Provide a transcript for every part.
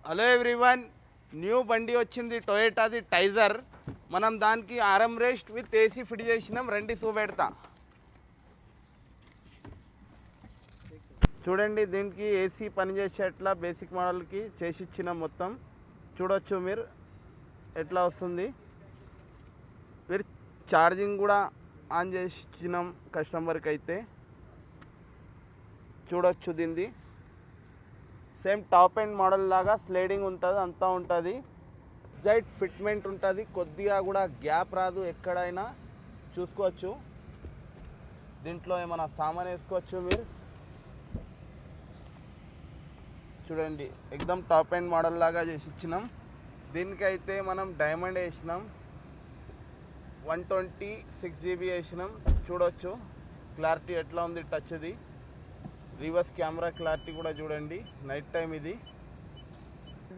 Hello everyone, new బండి వచ్చింది టొయోటాది Taisor. మనం దానికి RM rest with AC fit చేసినాం. రండి చూపెడతా. చూడండి, దీనికి ఏసీ పనిచేసేట్లా బేసిక్ మోడల్కి చేసి ఇచ్చినాం. మొత్తం చూడొచ్చు మీరు ఎట్లా వస్తుంది. మీరు ఛార్జింగ్ కూడా ఆన్ చేసి ఇచ్చినాం కస్టమర్కి. అయితే చూడొచ్చు, దీనిది సేమ్ టాప్ ఎండ్ మోడల్ లాగా స్లైడింగ్ ఉంటుంది, అంతా ఉంటుంది. జైట్ ఫిట్మెంట్ ఉంటుంది, కొద్దిగా కూడా గ్యాప్ రాదు. ఎక్కడైనా చూసుకోవచ్చు. దీంట్లో ఏమైనా సామాన్ వేసుకోవచ్చు మీరు. చూడండి, ఎక్దమ్ టాప్ ఎండ్ మోడల్ లాగా చేసి ఇచ్చినాం. దీనికైతే మనం డైమండ్ వేసినాం, 126 GB వేసినాం. చూడొచ్చు క్లారిటీ ఎట్లా ఉంది, టచ్ది. రివర్స్ కెమెరా క్లారిటీ కూడా చూడండి. నైట్ టైం ఇది.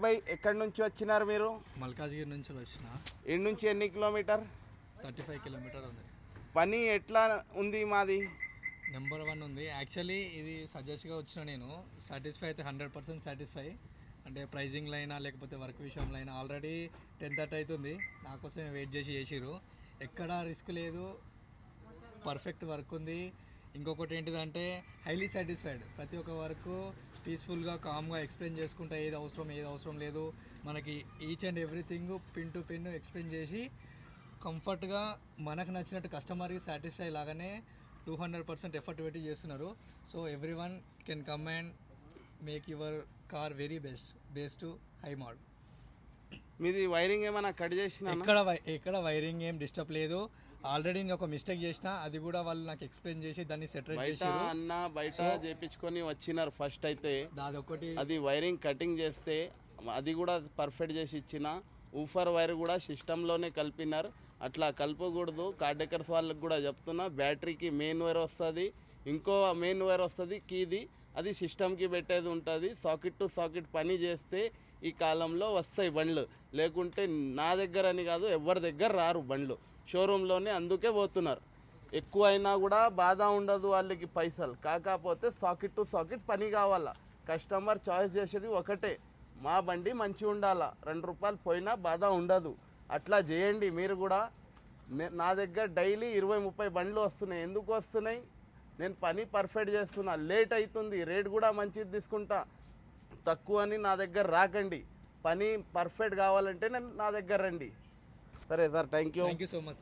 బై ఎక్కడి నుంచి వచ్చినారు మీరు? మల్కాజ్గిరి నుంచి వచ్చిన. ఇటు నుంచి ఎన్ని కిలోమీటర్? 35 కిలోమీటర్ ఉంది. పని ఎట్లా ఉంది మాది? నెంబర్ 1 ఉంది. యాక్చువల్లీ ఇది సజెస్ట్గా వచ్చిన, నేను సాటిస్ఫై అయితే 100% సాటిస్ఫై. అంటే ప్రైజింగ్లో అయినా లేకపోతే వర్క్ విషయంలో అయినా. ఆల్రెడీ 10:30 అవుతుంది, నా కోసం వెయిట్ చేసి చేసిరు. ఎక్కడా రిస్క్ లేదు, పర్ఫెక్ట్ వర్క్ ఉంది. ఇంకొకటి ఏంటిదంటే హైలీ సాటిస్ఫైడ్. ప్రతి ఒక్క వర్క్ పీస్ఫుల్గా కామ్గా ఎక్స్ప్లెయిన్ చేసుకుంటా, ఏది అవసరం లేదు మనకి each and everything pin to pin explain చేసి కంఫర్ట్గా మనకు నచ్చినట్టు కస్టమర్కి సాటిస్ఫై లాగానే 200% ఎఫర్ట్ పెట్టి చేస్తున్నారు. So every one can come and make your car very best high mode. మీది వైరింగ్ ఏమైనా కట్ చేసిన? ఎక్కడ వైరింగ్ ఏం డిస్టర్బ్ లేదు. ఆల్రెడీ నేను ఒక మిస్టేక్ చేసిన, అది కూడా వాళ్ళు నాకు ఎక్స్ప్లెయిన్ చేసి దాన్ని సెటరేట్ చేశారు. బయట చేపించుకొని వచ్చినారు ఫస్ట్. అయితే అదొకటి, అది వైరింగ్ కటింగ్ చేస్తే అది కూడా పర్ఫెక్ట్ చేసి ఇచ్చిన. ఊఫర్ వైర్ కూడా సిస్టంలోనే కలిపినారు. అట్లా కలపకూడదు. కార్డెకర్స్ వాళ్ళకి కూడా చెప్తున్నా, బ్యాటరీకి మెయిన్ వైర్ వస్తుంది, ఇంకో మెయిన్ వైర్ వస్తుంది కీది, అది సిస్టమ్కి పెట్టేది ఉంటుంది. సాకెట్ టు సాకెట్ పని చేస్తే ఈ కాలంలో వస్తాయి బండ్లు. లేకుంటే నా దగ్గర అని కాదు, ఎవరి దగ్గర రారు బండ్లు, షోరూంలోనే. అందుకే పోతున్నారు. ఎక్కువ అయినా కూడా బాధ ఉండదు వాళ్ళకి పైసలు. కాకపోతే సాకెట్ టు సాకెట్ పని కావాలా. కస్టమర్ చాయిస్ చేసేది ఒకటే, మా బండి మంచిగా ఉండాలా. 2 రూపాయలు పోయినా బాధ ఉండదు. అట్లా చేయండి మీరు కూడా. నా దగ్గర డైలీ 20-30 బండ్లు వస్తున్నాయి. ఎందుకు వస్తున్నాయి? నేను పని పర్ఫెక్ట్ చేస్తున్నా. లేట్ అవుతుంది, రేట్ కూడా మంచిది తీసుకుంటా. తక్కువ అని నా దగ్గర రాకండి. పని పర్ఫెక్ట్ కావాలంటే నా దగ్గర రండి. సరే sir, thank you so much.